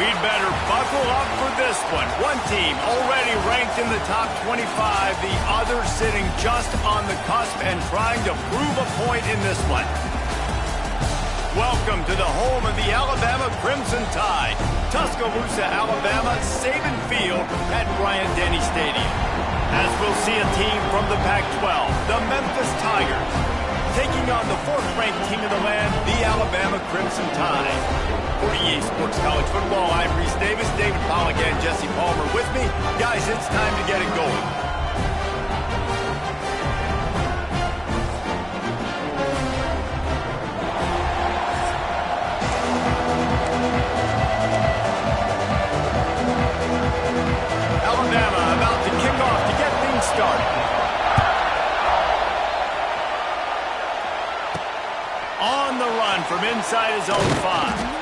We'd better buckle up for this one. One team already ranked in the top 25, the other sitting just on the cusp and trying to prove a point in this one. Welcome to the home of the Alabama Crimson Tide. Tuscaloosa, Alabama, Saban Field at Bryant-Denny Stadium. As we'll see a team from the Pac-12, the Memphis Tigers, taking on the fourth-ranked team in the land, the Alabama Crimson Tide. For EA Sports College Football, I'm Reese Davis, David Pollack, and Jesse Palmer with me. Guys, it's time to get it going. Alabama about to kick off to get things started. On the run from inside his own 5.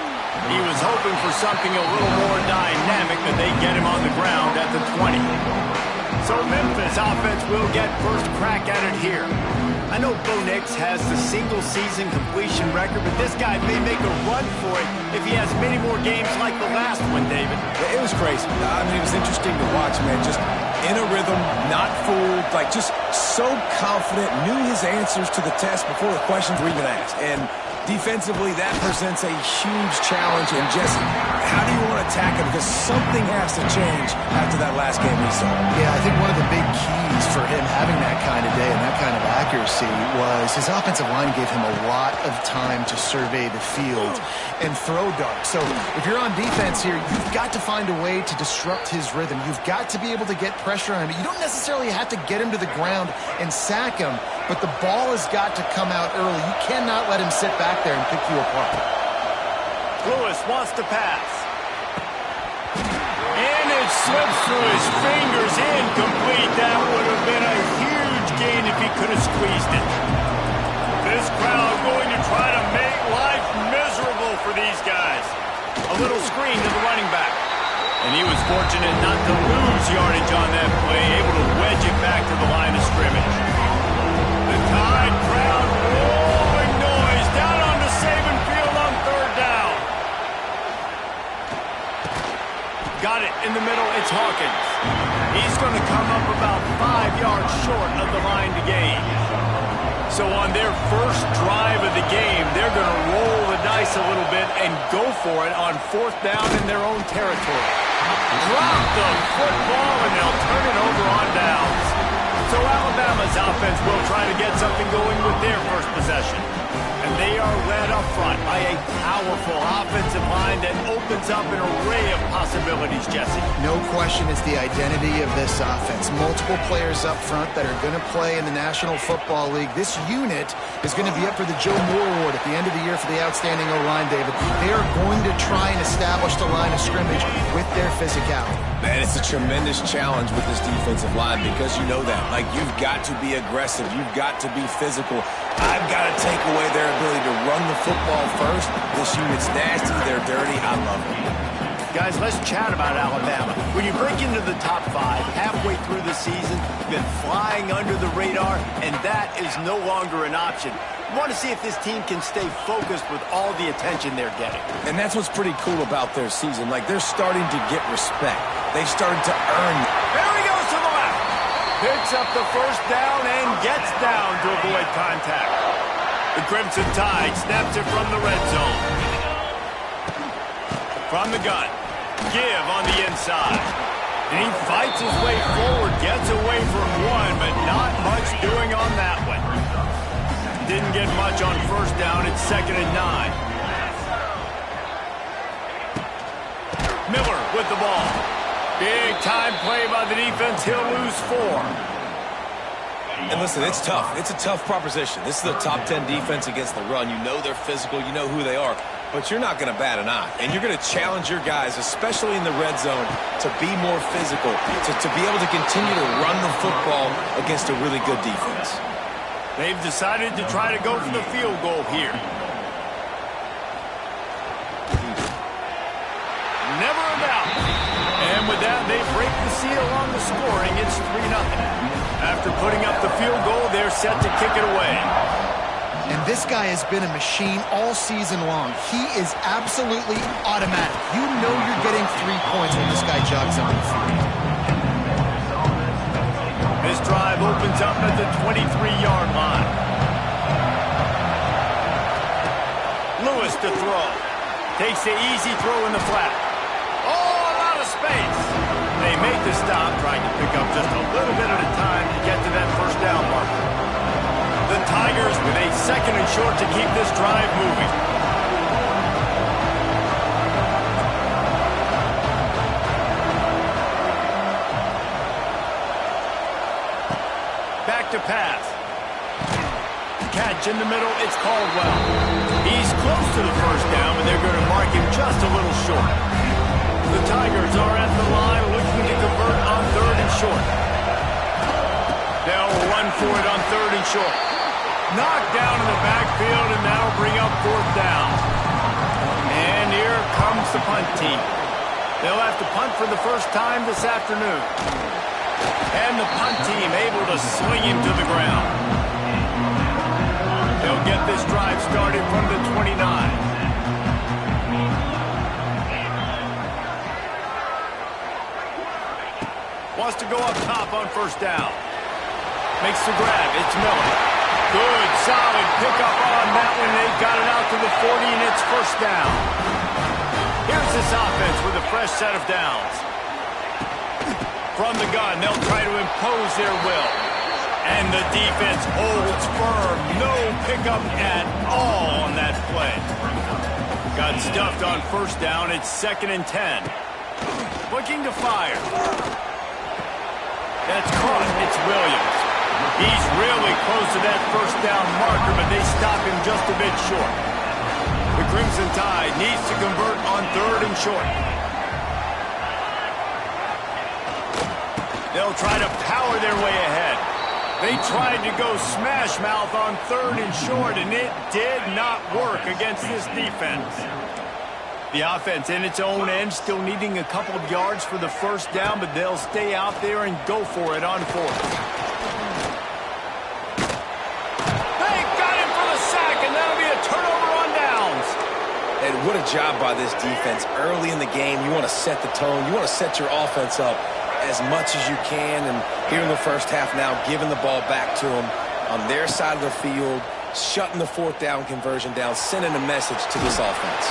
He was hoping for something a little more dynamic, but they get him on the ground at the 20. So Memphis offense will get first crack at it here. I know Bo Nix has the single-season completion record, but this guy may make a run for it if he has many more games like the last one, David. It was crazy. I mean, it was interesting to watch, man. Just in a rhythm, not fooled, like just so confident, knew his answers to the test before the questions were even asked. And defensively, that presents a huge challenge. And Jesse, how do you want to attack him? Because something has to change after that last game we saw. Yeah, I think one of the big keys for him having that kind of day and that kind of accuracy was his offensive line gave him a lot of time to survey the field and throw darts. So if you're on defense here, you've got to find a way to disrupt his rhythm. You've got to be able to get pressure on him. You don't necessarily have to get him to the ground and sack him, but the ball has got to come out early. You cannot let him sit back there and pick you apart. Lewis wants to pass. And it slips through his fingers, incomplete. That would have been a huge gain if he could have squeezed it. This crowd going to try to make life miserable for these guys. A little screen to the running back. And he was fortunate not to lose yardage on that play, able to wedge it back to the line of scrimmage. The Tide crowd rolling noise down on the Saban Field on third down. Got it in the middle, it's Hawkins. He's going to come up about 5 yards short of the line to gain. So on their first drive of the game, they're going to roll the dice a little bit and go for it on fourth down in their own territory. Drop the football and they'll turn it over on downs. So Alabama's offense will try to get something going with their first possession. And they are led up front by a powerful offensive line that opens up an array of possibilities, Jesse. No question it's the identity of this offense. Multiple players up front that are going to play in the National Football League. This unit is going to be up for the Joe Moore Award at the end of the year for the outstanding O-line, David. They are going to try and establish the line of scrimmage with their physicality. Man, it's a tremendous challenge with this defensive line because you know that. Like, you've got to be aggressive. You've got to be physical. I've got to take away their ability to run the football first. This unit's nasty. They're dirty. I love them. Guys, let's chat about Alabama. When you break into the top 5 halfway through the season, you've been flying under the radar, and that is no longer an option. You want to see if this team can stay focused with all the attention they're getting. And that's what's pretty cool about their season. Like, they're starting to get respect. They've started to earn it. There he goes to the left. Picks up the first down and gets down to avoid contact. The Crimson Tide snaps it from the red zone. From the gun. Give on the inside. And he fights his way forward, gets away from one, but not much doing on that one. Didn't get much on first down. It's 2nd and 9. Miller with the ball. Big time play by the defense. He'll lose 4. And listen, it's tough. It's a tough proposition. This is a top 10 defense against the run. You know they're physical. You know who they are. But you're not going to bat an eye. And you're going to challenge your guys, especially in the red zone, to be more physical, to be able to continue to run the football against a really good defense. They've decided to try to go for the field goal here. Never a doubt. And with that, they break the seal on the scoring. It's 3-0. After putting up the field goal, they're set to kick it away. And this guy has been a machine all season long. He is absolutely automatic. You know you're getting 3 points when this guy jogs on the field. This drive opens up at the 23-yard line. Lewis to throw. Takes the easy throw in the flat. Oh, a lot of space. They make the stop, trying to pick up just a little bit at a time to get to that first down marker. The Tigers with a 2nd and short to keep this drive moving. Back to pass. Catch in the middle, it's Caldwell. He's close to the first down, but they're going to mark him just a little short. The Tigers are at the line looking to convert on 3rd and short. They'll run for it on 3rd and short. Knocked down in the backfield, and that'll bring up 4th down. And here comes the punt team. They'll have to punt for the first time this afternoon. And the punt team able to swing him to the ground. They'll get this drive started from the 29. Wants to go up top on 1st down. Makes the grab. It's Miller. Good, solid pickup on that one. They got it out to the 40, and it's 1st down. Here's this offense with a fresh set of downs. From the gun, they'll try to impose their will. And the defense holds firm. No pickup at all on that play. Got stuffed on 1st down. It's 2nd and 10. Looking to fire. That's caught. It's Williams. He's really close to that 1st down marker, but they stop him just a bit short. The Crimson Tide needs to convert on 3rd and short. They'll try to power their way ahead. They tried to go smash mouth on 3rd and short, and it did not work against this defense. The offense in its own end still needing a couple of yards for the 1st down, but they'll stay out there and go for it on 4th. They got him for the sack, and that'll be a turnover on downs. And what a job by this defense. Early in the game, you want to set the tone. You want to set your offense up as much as you can, and here in the 1st half now, giving the ball back to them on their side of the field, shutting the 4th down conversion down, sending a message to this offense.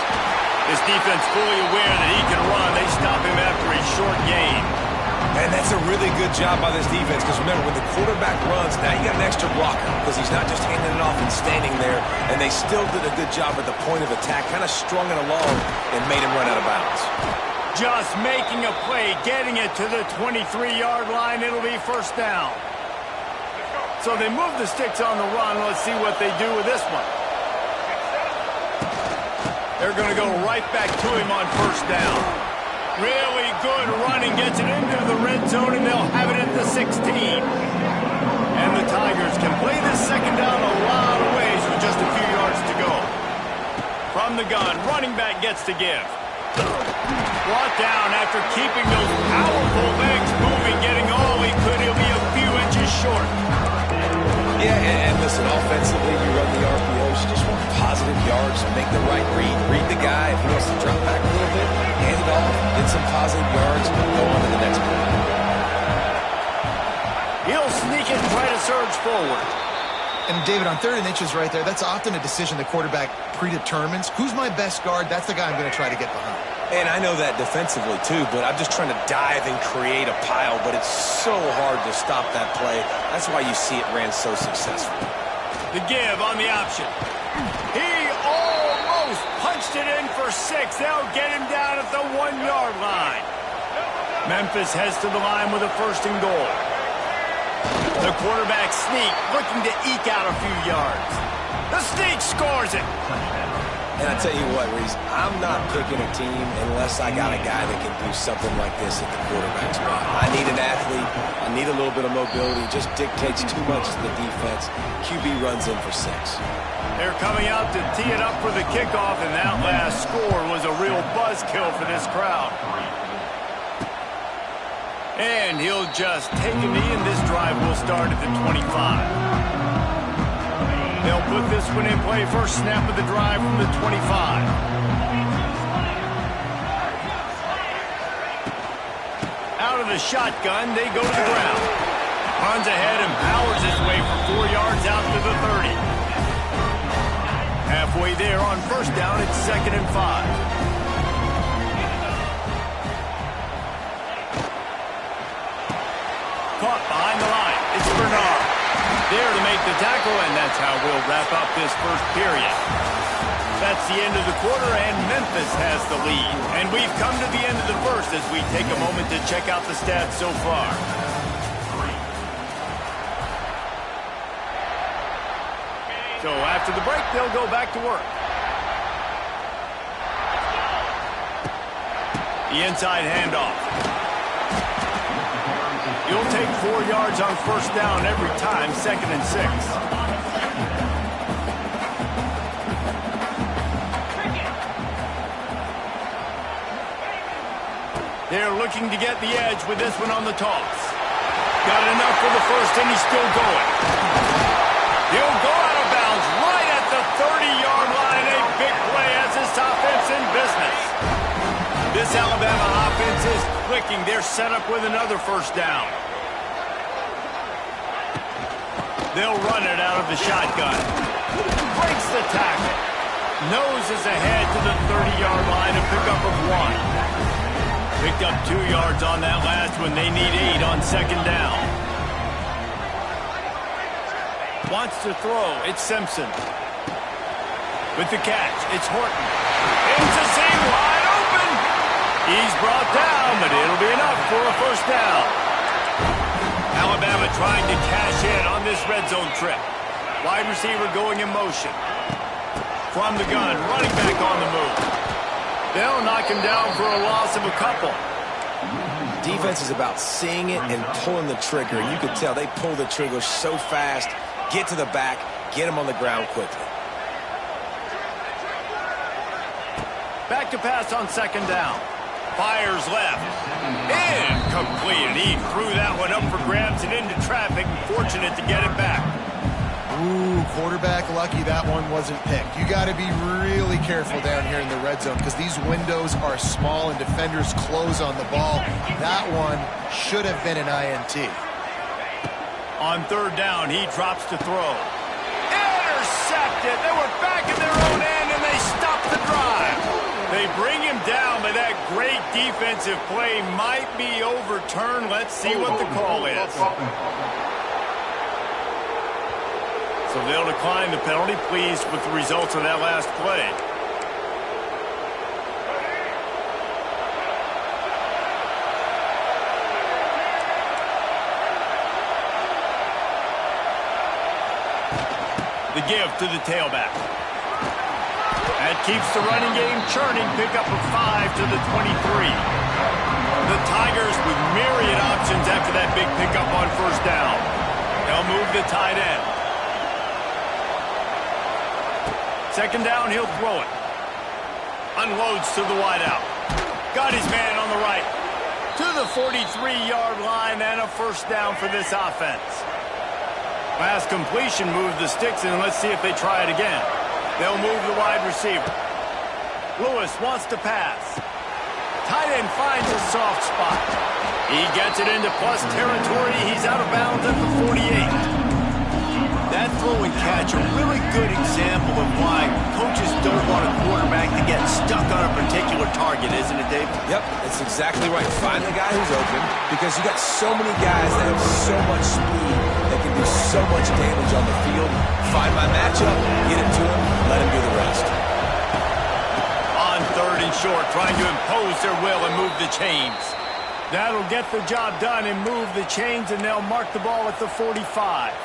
This defense fully aware that he can run. They stop him after a short gain. And that's a really good job by this defense, because remember, when the quarterback runs, now you got an extra blocker, because he's not just handing it off and standing there, and they still did a good job at the point of attack, kind of strung it along and made him run out of bounds. Just making a play, getting it to the 23-yard line. It'll be 1st down. So they move the sticks on the run. Let's see what they do with this one. They're going to go right back to him on 1st down. Really good running, gets it into the red zone, and they'll have it at the 16. And the Tigers can play this 2nd down a lot of ways with just a few yards to go. From the gun, running back gets to give. Brought down after keeping those powerful legs moving, getting all he could. He'll be a few inches short. Yeah, and listen, offensively, you run the RPOs. You just want positive yards, make the right read. Read the guy. If he wants to drop back a little bit, hand it off, get some positive yards, and go on to the next play. He'll sneak it and try to surge forward. And David, on 3rd and inches right there, that's often a decision the quarterback predetermines. Who's my best guard? That's the guy I'm going to try to get behind. And I know that defensively, too, but I'm just trying to dive and create a pile, but it's so hard to stop that play. That's why you see it ran so successful. The give on the option. He almost punched it in for 6. They'll get him down at the 1-yard line. Memphis heads to the line with a 1st and goal. The quarterback sneak, looking to eke out a few yards. The sneak scores it. And I tell you what, Reese, I'm not picking a team unless I got a guy that can do something like this at the quarterback spot. I need an athlete. I need a little bit of mobility. It just dictates too much to the defense. QB runs in for 6. They're coming out to tee it up for the kickoff, and that last score was a real buzzkill for this crowd. And he'll just take a knee, and this drive will start at the 25. They'll put this one in play. First snap of the drive from the 25. Out of the shotgun, they go to the ground. Runs ahead and powers his way for 4 yards out to the 30. Halfway there on first down, it's 2nd and 5. Caught behind the line. It's Bernard. There to make the tackle, and that's how we'll wrap up this first period. That's the end of the quarter, and Memphis has the lead. And we've come to the end of the first as we take a moment to check out the stats so far. So after the break, they'll go back to work. The inside handoff. You'll take 4 yards on first down every time, 2nd and 6. They're looking to get the edge with this one on the toss. Got enough for the first, and he's still going. He'll go out of bounds right at the 30-yard line. A big play as this offense in business. This Alabama offense is clicking. They're set up with another first down. They'll run it out of the shotgun. Breaks the tackle. Noses ahead to the 30-yard line, a pickup of 1. Picked up 2 yards on that last one. They need 8 on second down. Wants to throw. It's Simpson. With the catch, it's Horton. Into seam, wide open. He's brought down, but it'll be enough for a first down. Alabama trying to cash in on this red zone trip. Wide receiver going in motion. From the gun, running back on the move. They'll knock him down for a loss of a couple. Defense is about seeing it and pulling the trigger. You can tell they pull the trigger so fast, get to the back, get him on the ground quickly. Back to pass on second down. Fires left. Incomplete. He threw that one up for grabs and into traffic. Fortunate to get it back. Ooh, quarterback lucky that one wasn't picked. You got to be really careful down here in the red zone because these windows are small and defenders close on the ball. That one should have been an INT. On third down, he drops to throw. Intercepted. They were back in their own end, and they stopped the drive. They bring him down, but that great defensive play might be overturned. Let's see what the call is. So they'll decline the penalty. Pleased with the results of that last play. The give to the tailback. That keeps the running game churning. Pickup of 5 to the 23. The Tigers with myriad options after that big pickup on first down. They'll move the tight end. Second down, he'll throw it. Unloads to the wideout. Got his man on the right. To the 43-yard line and a first down for this offense. Last completion moved the sticks, and let's see if they try it again. They'll move the wide receiver. Lewis wants to pass. Tight end finds a soft spot. He gets it into plus territory. He's out of bounds at the 48. That throw and catch, a really good example of why coaches don't want a quarterback to get stuck on a particular target, isn't it, Dave? Yep, that's exactly right. Find the guy who's open because you got so many guys that have so much speed that can do so much damage on the field. Find my matchup, get it to him, let him do the rest. On third and short, trying to impose their will and move the chains. That'll get the job done and move the chains, and they'll mark the ball at the 45.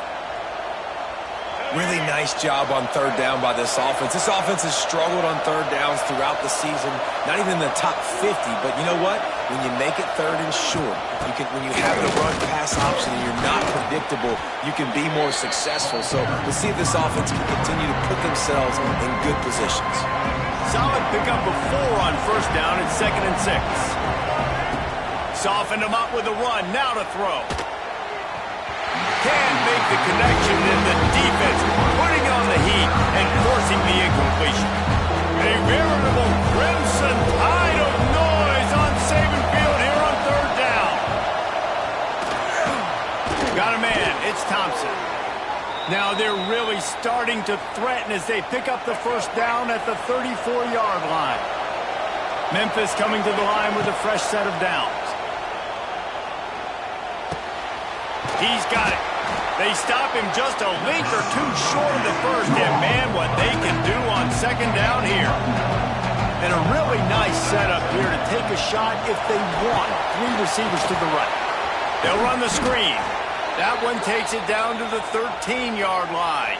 Really nice job on third down by this offense. This offense has struggled on third downs throughout the season. Not even in the top 50, but you know what? When you make it third and short, when you have the run-pass option and you're not predictable, you can be more successful. So we'll see if this offense can continue to put themselves in good positions. Solid pickup of 4 on first down. It's 2nd and 6. Softened him up with a run. Now to throw. Can't make the connection, and the defense putting on the line, forcing the incompletion. A veritable crimson tide of noise on Saban Field here on third down. Got a man. It's Thompson. Now they're really starting to threaten as they pick up the first down at the 34-yard line. Memphis coming to the line with a fresh set of downs. He's got it. They stop him just a link or two short of the first, and man, what they can do on second down here. And a really nice setup here to take a shot if they want. Three receivers to the right. They'll run the screen. That one takes it down to the 13-yard line.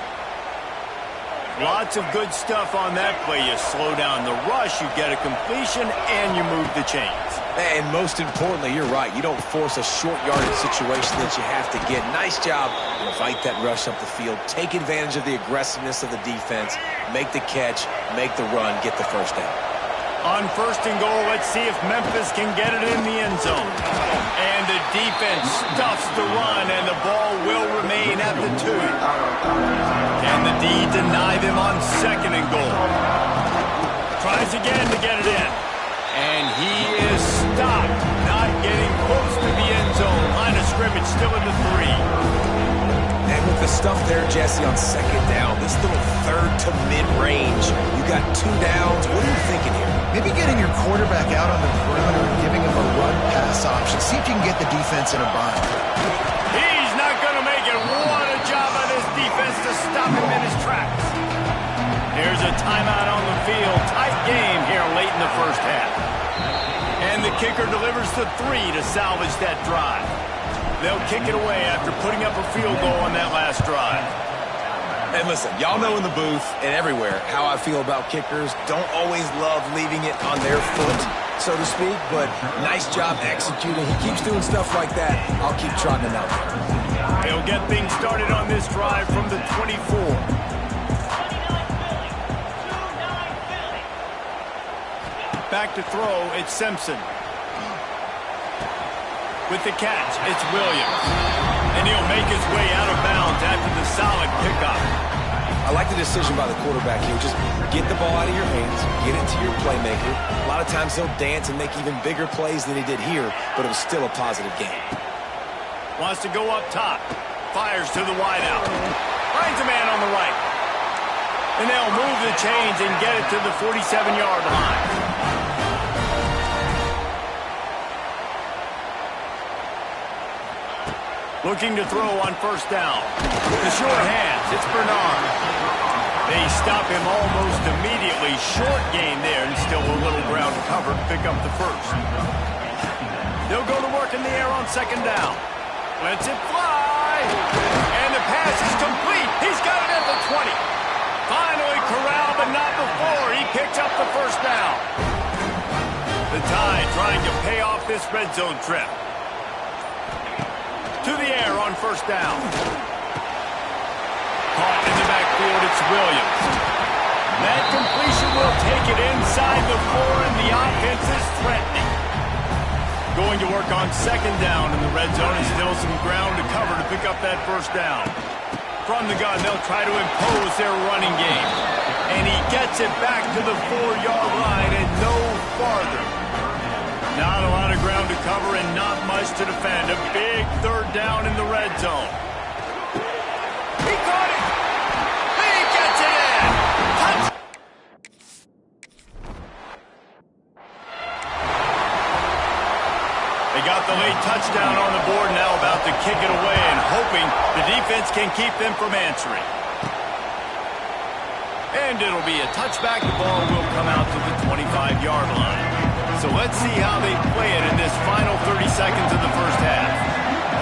Lots of good stuff on that play. You slow down the rush, you get a completion, and you move the chains. And most importantly, you're right. You don't force a short yardage situation that you have to get. Nice job. Invite that rush up the field. Take advantage of the aggressiveness of the defense. Make the catch. Make the run. Get the first down. On first and goal, let's see if Memphis can get it in the end zone. And the defense stuffs the run, and the ball will remain at the 2. Can the D deny them on second and goal? Tries again to get it in. And he is stopped, not getting close to the end zone. Line of scrimmage still in the 3. And with the stuff there, Jesse, on second down, this little third to mid-range, you got 2 downs. What are you thinking here? Maybe getting your quarterback out on the perimeter and giving him a run-pass option. See if you can get the defense in a bind. He's not going to make it. What a job by this defense to stop him in his tracks. Here's a timeout on the field. Tight game here late in the first half. And the kicker delivers the 3 to salvage that drive. They'll kick it away after putting up a field goal on that last drive. And listen, y'all know in the booth and everywhere how I feel about kickers. Don't always love leaving it on their foot, so to speak, but nice job executing. He keeps doing stuff like that. I'll keep trotting him out there. He'll get things started on this drive from the 24. Back to throw, it's Simpson. With the catch, it's Williams. And he'll make his way out of bounds after the solid pickup. I like the decision by the quarterback here. Just get the ball out of your hands, get it to your playmaker. A lot of times he'll dance and make even bigger plays than he did here, but it was still a positive game. Wants to go up top. Fires to the wideout. Finds a man on the right. And they'll move the chains and get it to the 47-yard line. Looking to throw on first down. The short hands, it's Bernard. They stop him almost immediately. Short gain there, and still a little ground cover to pick up the first. They'll go to work in the air on second down. Lets it fly. And the pass is complete. He's got it at the 20. Finally corralled, but not before. He picks up the first down. The Tide trying to pay off this red zone trip. To the air on first down. Caught in the backfield, it's Williams. That completion will take it inside the 4, and the offense is threatening. Going to work on second down in the red zone, and still some ground to cover to pick up that first down. From the gun, they'll try to impose their running game. And he gets it back to the 4-yard line and no farther. Not a lot of ground to cover and not much to defend. A big third down in the red zone. He caught it! He gets it in! They got the late touchdown on the board, now about to kick it away and hoping the defense can keep them from answering. And it'll be a touchback. The ball will come out to the 25-yard line. So let's see how they play it in this final 30 seconds of the first half.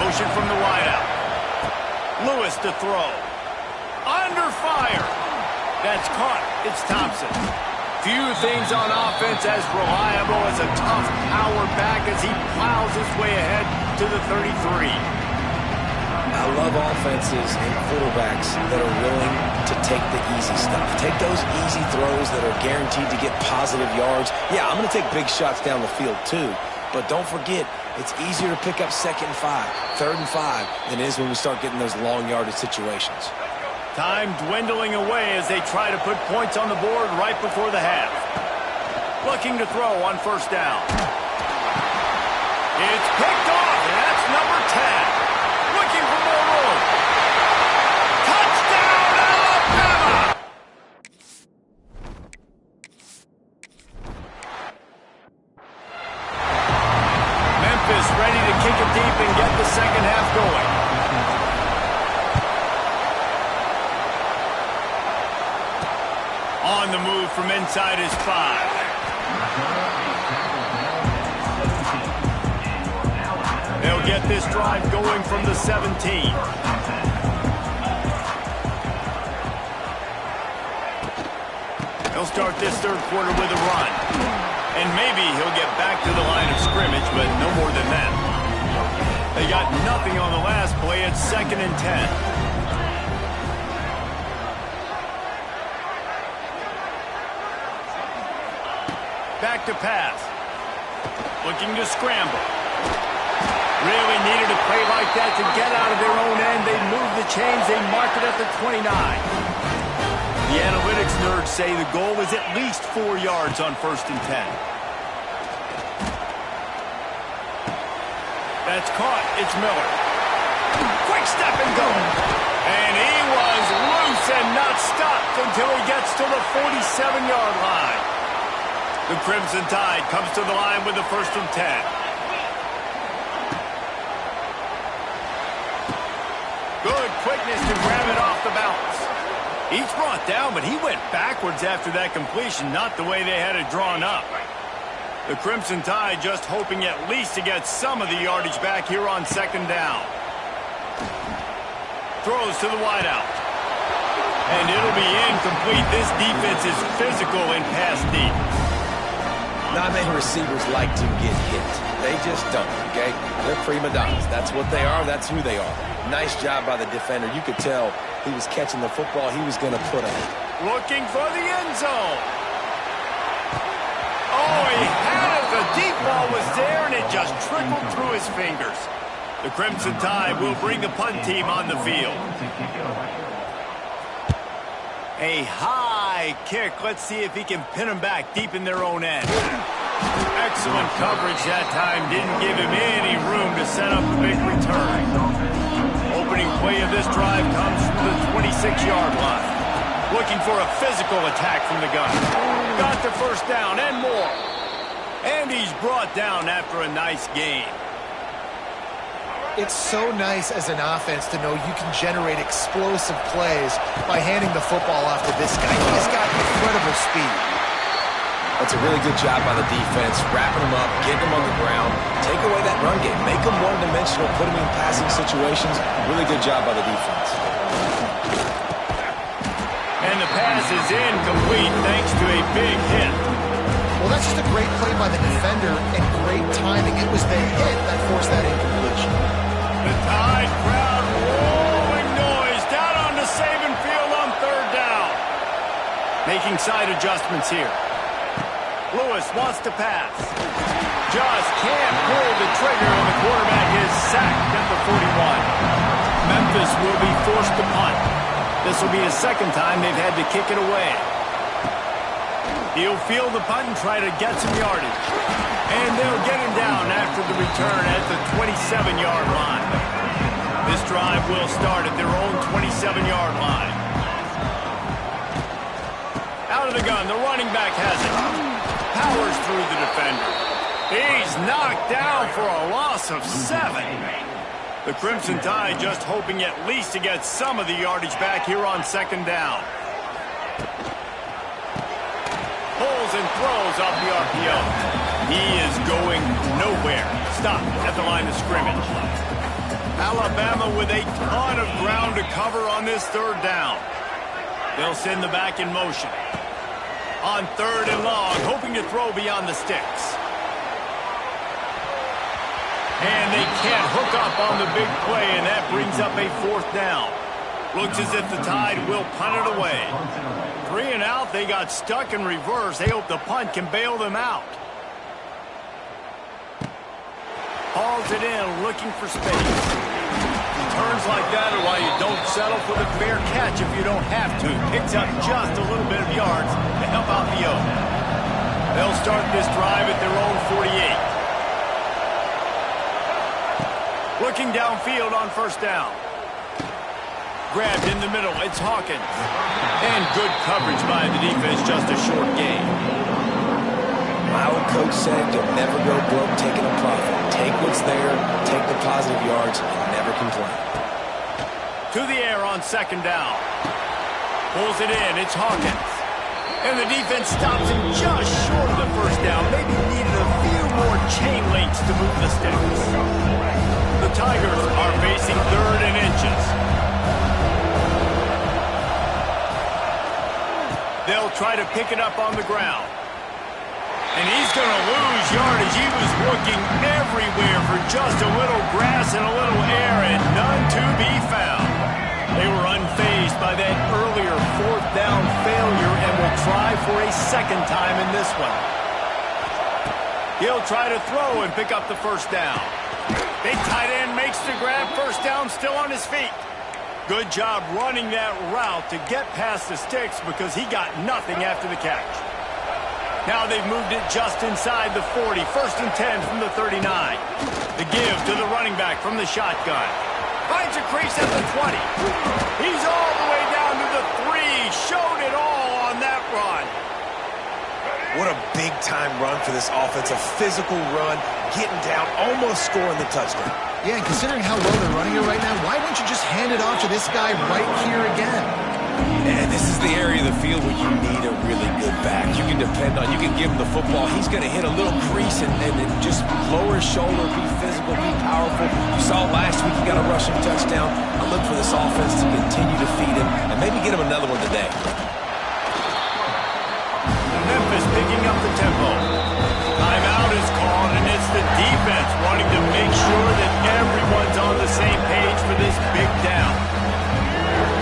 Motion from the wideout. Lewis to throw. Under fire. That's caught. It's Thompson. Few things on offense as reliable as a tough power back as he plows his way ahead to the 33. I love offenses and quarterbacks that are willing to take the easy stuff. Take those easy throws that are guaranteed to get positive yards. Yeah, I'm going to take big shots down the field too, but don't forget, it's easier to pick up 2nd and 5, 3rd and 5 than it is when we start getting those long yardage situations. Time dwindling away as they try to put points on the board right before the half. Looking to throw on first down. It's picked off, and that's number 10. Looking for more room. Touchdown, Alabama! Memphis ready to kick it deep and get the second half going. On the move from inside his 5. They'll get this drive going from the 17. They'll start this third quarter with a run. And maybe he'll get back to the line of scrimmage, but no more than that. They got nothing on the last play. It's 2nd and 10. Back to pass. Looking to scramble. Really needed a play like that to get out of their own end. They move the chains. They mark it at the 29. The analytics nerds say the goal is at least 4 yards on 1st and 10. That's caught. It's Miller. Quick step and go. And he was loose and not stopped until he gets to the 47-yard line. The Crimson Tide comes to the line with the 1st and 10. Good quickness to grab it off the bounce. He's brought down, but he went backwards after that completion, not the way they had it drawn up. The Crimson Tide just hoping at least to get some of the yardage back here on 2nd down. Throws to the wideout. And it'll be incomplete. This defense is physical and pass deep. Not many receivers like to get hit. They just don't, okay? They're prima donnas. That's what they are. That's who they are. Nice job by the defender. You could tell he was catching the football he was going to put on it. Looking for the end zone. Oh, he had it. The deep ball was there, and it just trickled through his fingers. The Crimson Tide will bring the punt team on the field. A high kick. Let's see if he can pin them back deep in their own end. Excellent coverage that time. Didn't give him any room to set up the big return. Opening play of this drive comes from the 26-yard line. Looking for a physical attack from the gun. Got the first down and more. And he's brought down after a nice gain. It's so nice as an offense to know you can generate explosive plays by handing the football off to this guy. He's got incredible speed. That's a really good job by the defense, wrapping them up, getting them on the ground, take away that run game, make them one-dimensional, put them in passing situations. Really good job by the defense. And the pass is incomplete thanks to a big hit. Well, that's just a great play by the defender and great timing. It was the hit that forced that incompletion. The Tide crowd rolling noise down on the Saban field on 3rd down. Making side adjustments here. Lewis wants to pass. Just can't pull the trigger, and the quarterback is sacked at the 41. Memphis will be forced to punt. This will be the 2nd time they've had to kick it away. He'll field the punt and try to get some yardage. And they'll get him down after the return at the 27-yard line. This drive will start at their own 27-yard line. Out of the gun, the running back has it. Powers through the defender. He's knocked down for a loss of 7. The Crimson Tide just hoping at least to get some of the yardage back here on 2nd down. Pulls and throws off the RPO. He is going nowhere. Stop at the line of scrimmage. Alabama with a ton of ground to cover on this 3rd down. They'll send the back in motion. On 3rd and long, hoping to throw beyond the sticks. And they can't hook up on the big play, and that brings up a 4th down. Looks as if the Tide will punt it away. 3 and out, they got stuck in reverse. They hope the punt can bail them out. Hauls it in, looking for space. Turns like that are why you don't settle for the fair catch if you don't have to. Picks up just a little bit of yards to help out the O. They'll start this drive at their own 48. Looking downfield on first down. Grabbed in the middle. It's Hawkins. And good coverage by the defense, just a short gain. My old coach said you'll never go broke taking a profit. Take what's there, take the positive yards, and never complain. To the air on second down. Pulls it in. It's Hawkins. And the defense stops him just short of the first down. Maybe needed a few more chain links to move the sticks. The Tigers are facing third and inches. They'll try to pick it up on the ground. And he's going to lose yardage. He was looking everywhere for just a little grass and a little air, and none to be found. They were unfazed by that earlier fourth down failure and will try for a second time in this one. He'll try to throw and pick up the first down. Big tight end makes the grab. First down, still on his feet. Good job running that route to get past the sticks because he got nothing after the catch. Now they've moved it just inside the 40. First and 10 from the 39. The give to the running back from the shotgun. Finds a crease at the 20. He's all the way down to the 3. Showed it all on that run. What a big-time run for this offense. A physical run, getting down, almost scoring the touchdown. Yeah, and considering how well they're running it right now, why don't you just hand it off to this guy right here again? And this is the area of the field where you need a really good back. You can depend on, you can give him the football. He's going to hit a little crease and just lower his shoulder, be physical, be powerful. You saw last week he got a rushing touchdown. I look for this offense to continue to feed him and maybe get him another one today. Memphis picking up the tempo. Timeout is called, and it's the defense wanting to make sure that everyone's on the same page for this big down.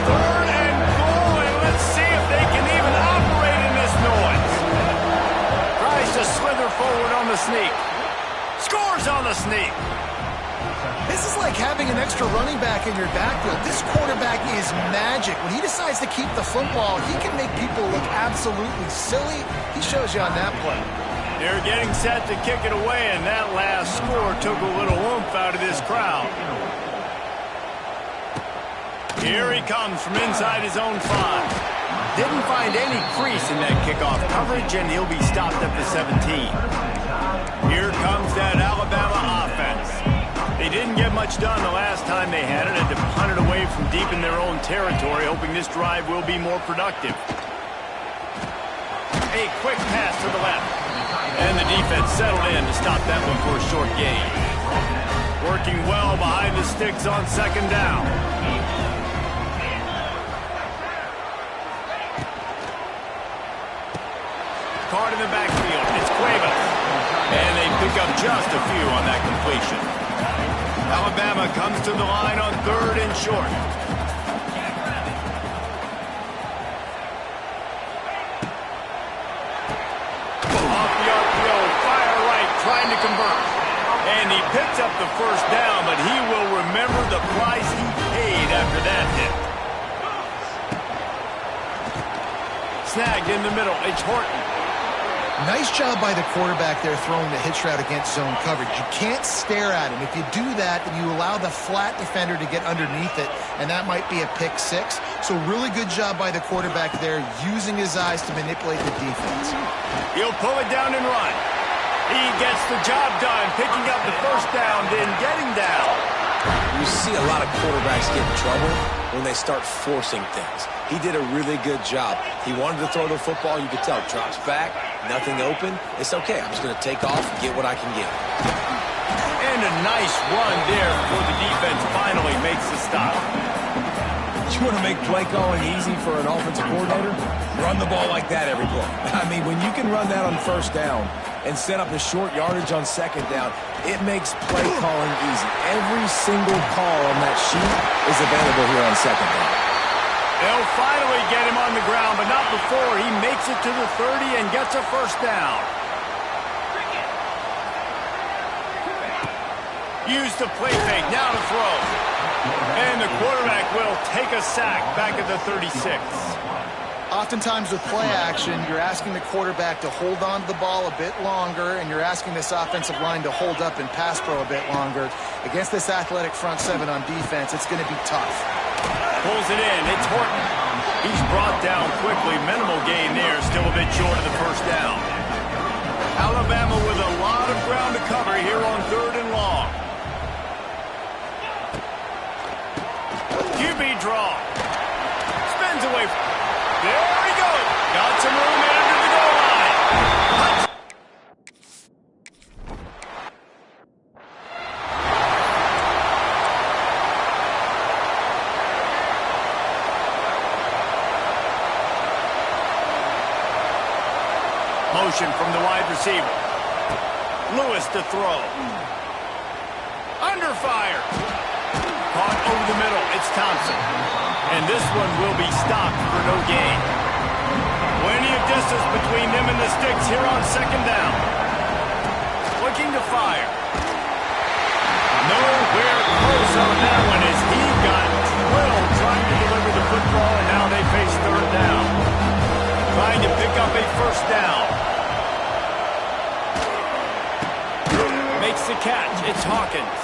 Third and goal, and let's see if they can even operate in this noise. Tries to slither forward on the sneak. Scores on the sneak. This is like having an extra running back in your backfield. This quarterback is magic. When he decides to keep the football, he can make people look absolutely silly. He shows you on that play. They're getting set to kick it away, and that last score took a little oomph out of this crowd. Here he comes from inside his own 5. Didn't find any crease in that kickoff coverage, and he'll be stopped at the 17. Here comes that Alabama offense. They didn't get much done the last time they had it, and to punt it away from deep in their own territory, hoping this drive will be more productive. A quick pass to the left. And the defense settled in to stop that one for a short gain. Working well behind the sticks on second down. Caught in the backfield. It's Cuevas. And they pick up just a few on that completion. Alabama comes to the line on third and short. Off the RPO, fire right, trying to convert. And he picks up the first down, but he will remember the price he paid after that hit. Snagged in the middle, it's Horton. Nice job by the quarterback there throwing the hitch route against zone coverage. You can't stare at him. If you do that, then you allow the flat defender to get underneath it, and that might be a pick 6. So really good job by the quarterback there, using his eyes to manipulate the defense. He'll pull it down and run. He gets the job done, picking up the first down, then getting down. You see a lot of quarterbacks get in trouble when they start forcing things. He did a really good job. He wanted to throw the football. You could tell. Drops back, nothing open. It's okay. I'm just going to take off and get what I can get. And a nice run there before the defense finally makes the stop. You want to make play calling easy for an offensive coordinator? Run the ball like that every play. I mean, when you can run that on first down and set up a short yardage on second down, it makes play calling easy. Every single call on that sheet is available here on second down. They'll finally get him on the ground, but not before he makes it to the 30 and gets a first down. Use the play fake, now to throw. And the quarterback will take a sack back at the 36. Oftentimes with play action, you're asking the quarterback to hold on to the ball a bit longer, and you're asking this offensive line to hold up and pass pro a bit longer. Against this athletic front seven on defense, it's going to be tough. Pulls it in. It's Horton. He's brought down quickly. Minimal gain there. Still a bit short of the first down. Alabama with a lot of ground to cover here on 3rd and long. QB draw. Spins away. There he goes. Got some room into the goal line. Motion from the wide receiver. Lewis to throw. Under fire. Caught over the middle. It's Thompson. And this one will be stopped for no gain. Plenty of distance between them and the sticks here on 2nd down. Looking to fire. Nowhere close on that one as he got drilled trying to deliver the football, and now they face 3rd down. Trying to pick up a 1st down. Makes the catch. It's Hawkins.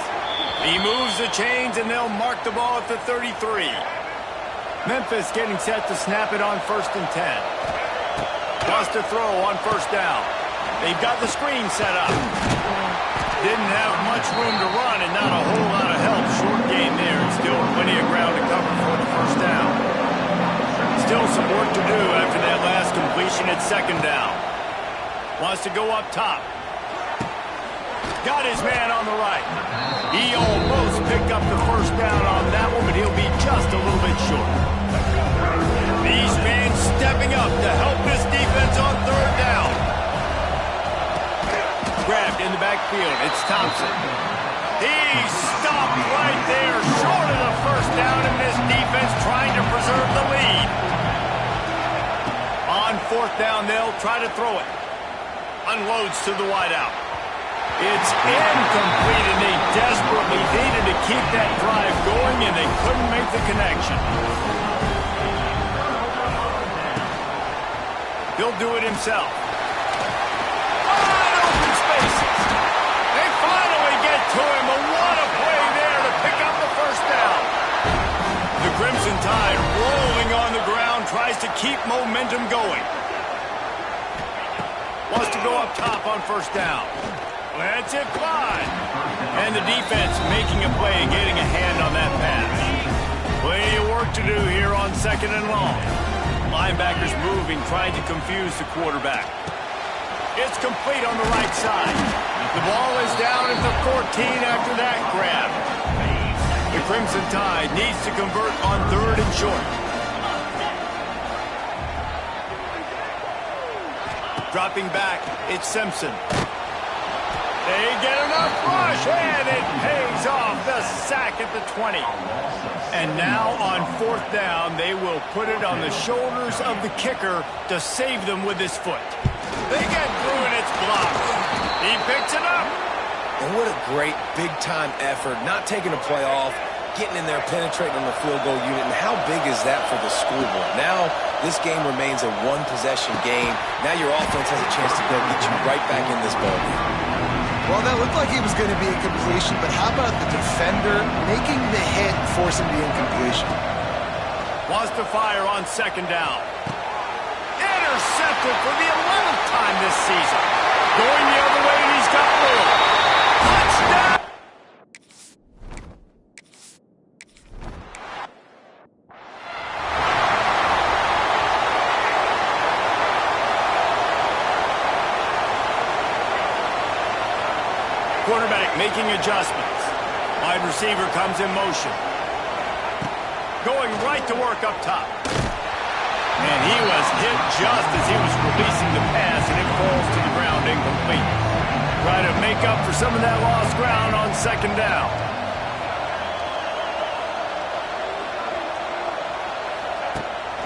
He moves the chains, and they'll mark the ball at the 33. Memphis getting set to snap it on 1st and 10. Wants to throw on 1st down. They've got the screen set up. Didn't have much room to run and not a whole lot of help. Short gain there and still plenty of ground to cover for the 1st down. Still some work to do after that last completion at 2nd down. Wants to go up top. Got his man on the right. He almost picked up the 1st down on that one, but he'll be just a little bit short. These fans stepping up to help this defense on 3rd down. Grabbed in the backfield. It's Thompson. He's stopped right there, short of the 1st down, and this defense trying to preserve the lead. On 4th down, they'll try to throw it. Unloads to the wideout. It's incomplete, and they desperately needed to keep that drive going, and they couldn't make the connection. He'll do it himself. Wide open spaces. They finally get to him, but what a play there to pick up the 1st down. The Crimson Tide rolling on the ground, tries to keep momentum going. Wants to go up top on 1st down. Lets it fly. And the defense making a play and getting a hand on that pass. Plenty of work to do here on 2nd and long. Linebackers moving, trying to confuse the quarterback. It's complete on the right side. The ball is down at the 14 after that grab. The Crimson Tide needs to convert on 3rd and short. Dropping back, it's Simpson. They get enough rush, and it pays off the sack at the 20. And now on 4th down, they will put it on the shoulders of the kicker to save them with his foot. They get through, and it's blocked. He picks it up. And what a great big-time effort, not taking a play off, getting in there, penetrating on the field goal unit. And how big is that for the scoreboard? Now this game remains a one-possession game. Now your offense has a chance to go get you right back in this ballgame. Well, that looked like he was going to be a completion, but how about the defender making the hit and forcing the incompletion? Wants to fire on 2nd down. Intercepted for the 11th time this season. Going the other way, and he's got room. Touchdown! Quarterback making adjustments. Wide receiver comes in motion. Going right to work up top. And he was hit just as he was releasing the pass, and it falls to the ground incomplete. Try to make up for some of that lost ground on 2nd down.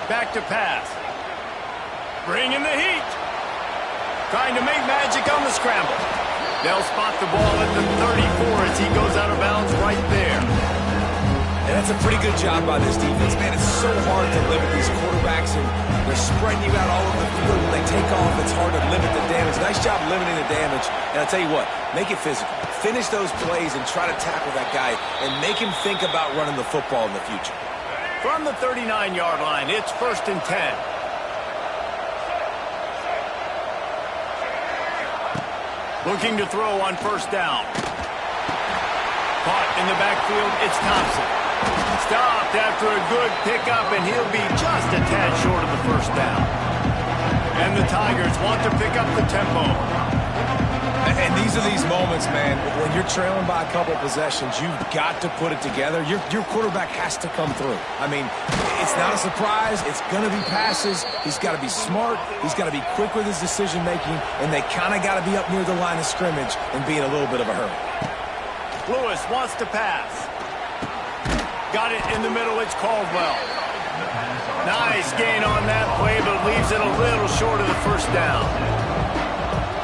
Back to pass. Bringing the heat. Trying to make magic on the scramble. They'll spot the ball at the 34 as he goes out of bounds right there. And that's a pretty good job by this defense. Man, it's so hard to limit these quarterbacks, and they're spreading you out all over the field. When they take off, it's hard to limit the damage. Nice job limiting the damage. And I'll tell you what, make it physical. Finish those plays and try to tackle that guy and make him think about running the football in the future. From the 39-yard line, it's 1st and 10. Looking to throw on 1st down. Caught in the backfield, it's Thompson. Stopped after a good pickup, and he'll be just a tad short of the 1st down. And the Tigers want to pick up the tempo. And these are these moments, man, when you're trailing by a couple of possessions, you've got to put it together. Your quarterback has to come through. I mean, it's not a surprise. It's going to be passes. He's got to be smart. He's got to be quick with his decision-making, and they kind of got to be up near the line of scrimmage and be in a little bit of a hurry. Lewis wants to pass. Got it in the middle. It's Caldwell. Nice gain on that play, but leaves it a little short of the 1st down.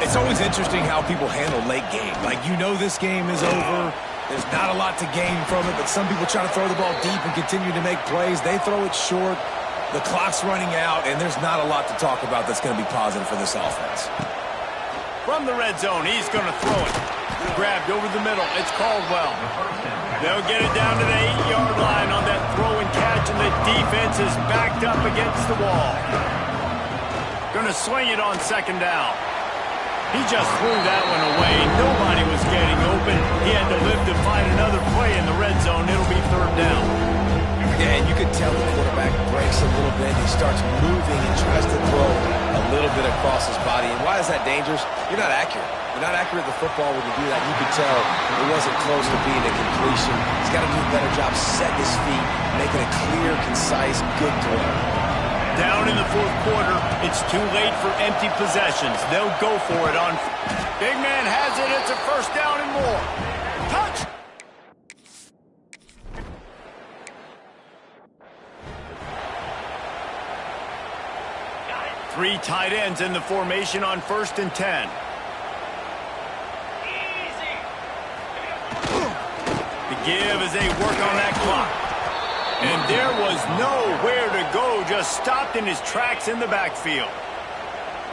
It's always interesting how people handle late game. Like, you know this game is over. There's not a lot to gain from it, but some people try to throw the ball deep and continue to make plays. They throw it short. The clock's running out, and there's not a lot to talk about that's going to be positive for this offense. From the red zone, he's going to throw it. Grabbed over the middle. It's Caldwell. They'll get it down to the 8-yard line on that throw and catch, and the defense is backed up against the wall. Going to swing it on 2nd down. He just threw that one away. Nobody was getting open. He had to live to find another play in the red zone. It'll be 3rd down. Yeah, and you can tell the quarterback breaks a little bit. He starts moving and tries to throw a little bit across his body. And why is that dangerous? You're not accurate. You're not accurate with the football when you do that. You can tell it wasn't close to being a completion. He's got to do a better job setting his feet, making a clear, concise, good throw. Down in the 4th quarter, it's too late for empty possessions. They'll go for it on. Big man has it. It's a 1st down and more. Touch. Three tight ends in the formation on 1st and 10. The give as they work on that clock. And there was nowhere to go, just stopped in his tracks in the backfield.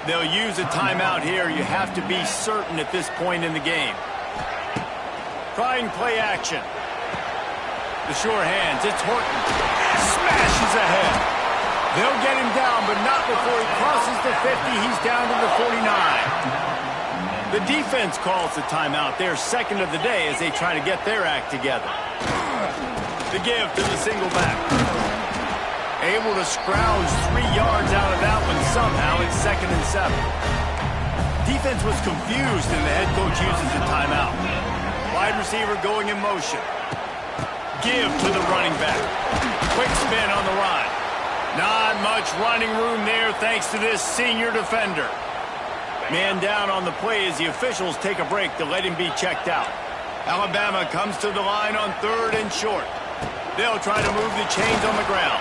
They'll use a timeout here. You have to be certain at this point in the game. Trying play action. The sure hands, it's Horton. Smashes ahead. They'll get him down, but not before he crosses the 50. He's down to the 49. The defense calls the timeout. They're 2nd of the day as they try to get their act together. The give to the single back. Able to scrounge 3 yards out of that one somehow. It's 2nd and 7. Defense was confused and the head coach uses the timeout. Wide receiver going in motion. Give to the running back. Quick spin on the run. Not much running room there thanks to this senior defender. Man down on the play as the officials take a break to let him be checked out. Alabama comes to the line on 3rd and short. They'll try to move the chains on the ground.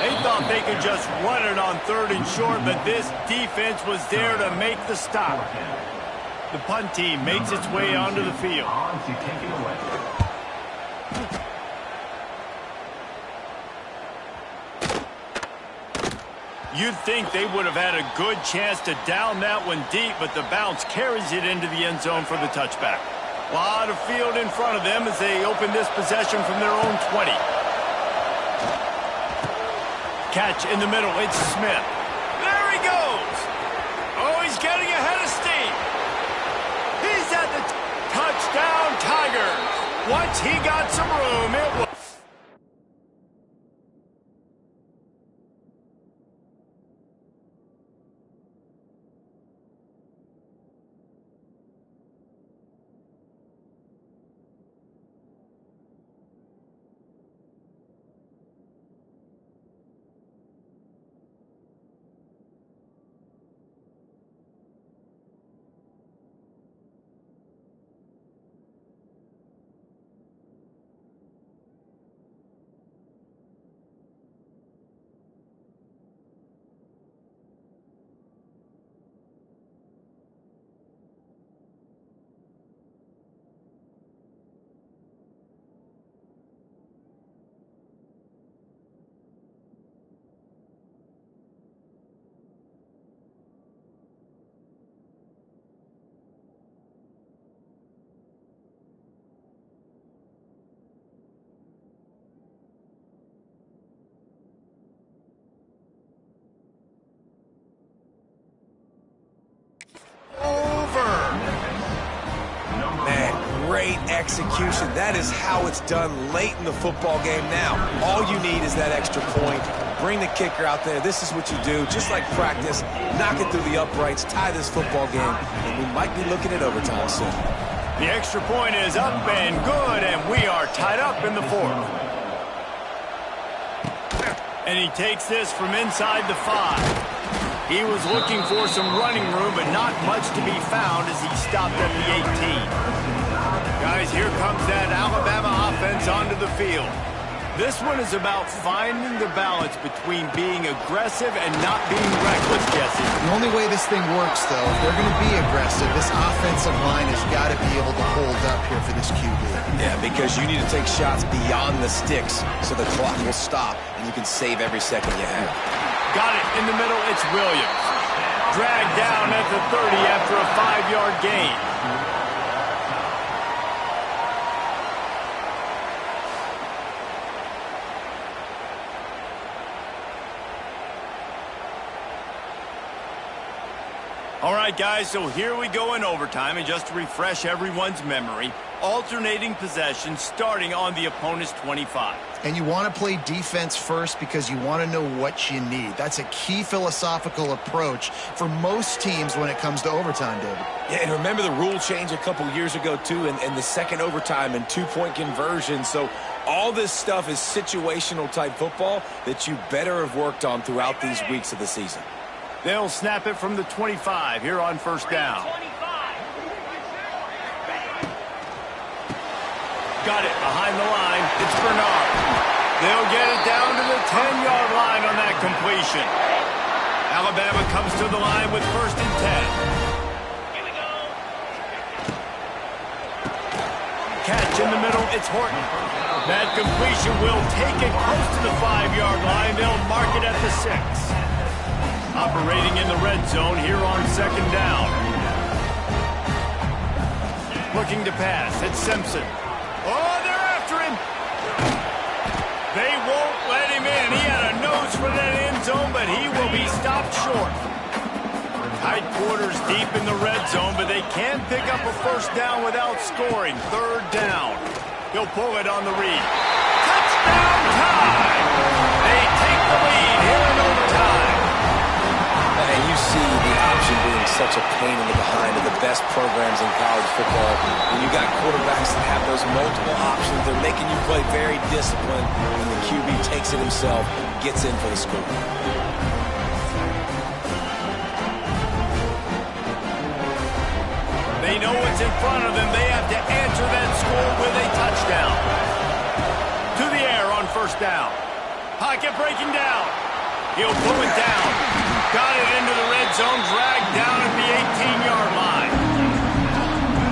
They thought they could just run it on 3rd and short, but this defense was there to make the stop. The punt team makes its way onto the field. You'd think they would have had a good chance to down that one deep, but the bounce carries it into the end zone for the touchback. A lot of field in front of them as they open this possession from their own 20. Catch in the middle, it's Smith. There he goes! Oh, he's getting ahead of steam. He's at the touchdown Tigers. Once he got some room, it was... execution. That is how it's done late in the football game now. All you need is that extra point. Bring the kicker out there. This is what you do. Just like practice, knock it through the uprights, tie this football game, and we might be looking at overtime soon. The extra point is up and good, and we are tied up in the fourth. And he takes this from inside the 5. He was looking for some running room, but not much to be found as he stopped at the 18. Guys, here comes that Alabama offense onto the field. This one is about finding the balance between being aggressive and not being reckless, Jesse. The only way this thing works, though, if they're going to be aggressive, this offensive line has got to be able to hold up here for this QB. Yeah, because you need to take shots beyond the sticks so the clock will stop and you can save every second you have. Got it in the middle. It's Williams. Dragged down at the 30 after a 5-yard gain. All right, guys, so here we go in overtime, and just to refresh everyone's memory, alternating possession starting on the opponent's 25. And you want to play defense first because you want to know what you need. That's a key philosophical approach for most teams when it comes to overtime, David. Yeah, and remember the rule change a couple years ago, too, and the second overtime and two-point conversion. So all this stuff is situational-type football that you better have worked on throughout these weeks of the season. They'll snap it from the 25 here on first down. Got it behind the line. It's Bernard. They'll get it down to the 10-yard line on that completion. Alabama comes to the line with first and 10. Here we go. Catch in the middle. It's Horton. That completion will take it close to the 5-yard line. They'll mark it at the 6. Operating in the red zone here on second down. Looking to pass. It's Simpson. Oh, they're after him. They won't let him in. He had a nose for that end zone, but he will be stopped short. Tight quarters deep in the red zone, but they can pick up a first down without scoring. Third down. He'll pull it on the read. Touchdown time! They take the lead here in overtime. And you see the option being such a pain in the behind of the best programs in college football. When you got quarterbacks that have those multiple options, they're making you play very disciplined, and the QB takes it himself, gets in for the score. They know what's in front of them. They have to answer that score with a touchdown. To the air on first down. Pocket breaking down. He'll pull it down. Got it into the red zone, dragged down at the 18-yard line.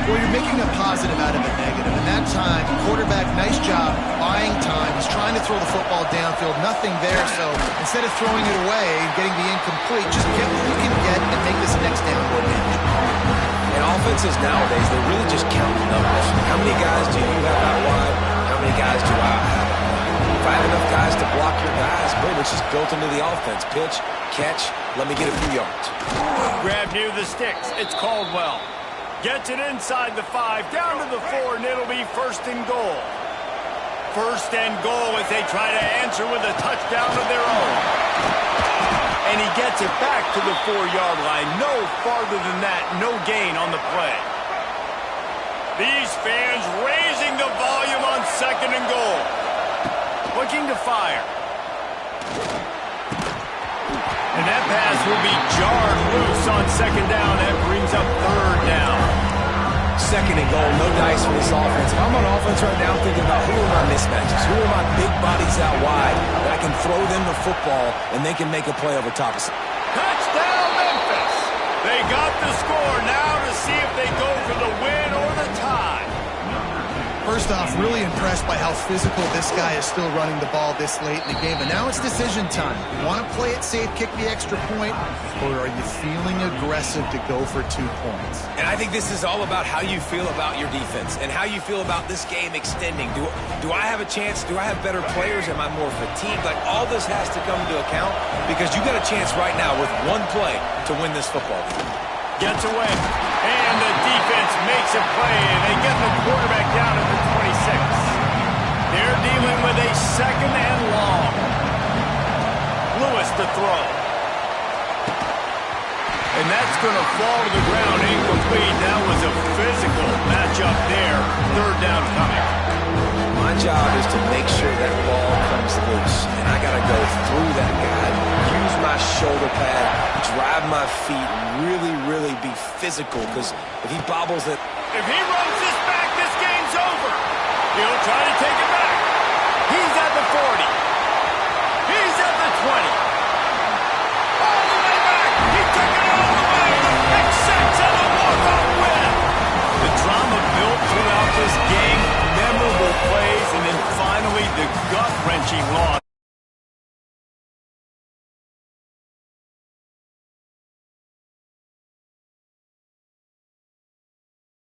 Well, you're making a positive out of a negative. And that time, quarterback, nice job, buying time. He's trying to throw the football downfield. Nothing there, so instead of throwing it away and getting the incomplete, just get what you can get and make this next down more manageable. And offenses nowadays, they're really just counting numbers. How many guys do you have out wide? How many guys do I have? If I have enough guys to block your guys, boom, it's just built into the offense. Pitch, catch, let me get a few yards. Grab near the sticks. It's Caldwell. Gets it inside the 5, down to the 4, and it'll be first and goal. First and goal as they try to answer with a touchdown of their own. And he gets it back to the 4-yard line. No farther than that, no gain on the play. These fans raising the volume on second and goal. Looking to fire. And that pass will be jarred loose on second down. That brings up third down. Second and goal, no dice for this offense. If I'm on offense right now, I'm thinking about who are my mismatches? Who are my big bodies out wide that I can throw them the football and they can make a play over top of some. Touchdown, Memphis! They got the score now to see if they go for the win or the tie. First off, really impressed by how physical this guy is still running the ball this late in the game. But now it's decision time. You want to play it safe, kick the extra point, or are you feeling aggressive to go for 2 points? And I think this is all about how you feel about your defense and how you feel about this game extending. Do I have a chance? Do I have better players? Am I more fatigued? Like, all this has to come into account because you got a chance right now with one play to win this football game. Gets away. And the defense makes a play. They get the quarterback down at the 26. They're dealing with a second and long. Lewis to throw. And that's going to fall to the ground incomplete. That was a physical matchup there. Third down coming. My job is to make sure that ball comes loose. And I got to go through that guy, use my shoulder pad, drive my feet, really be physical. Because if he bobbles it... If he runs this back, this game's over. He'll try to take it back. He's at the 40.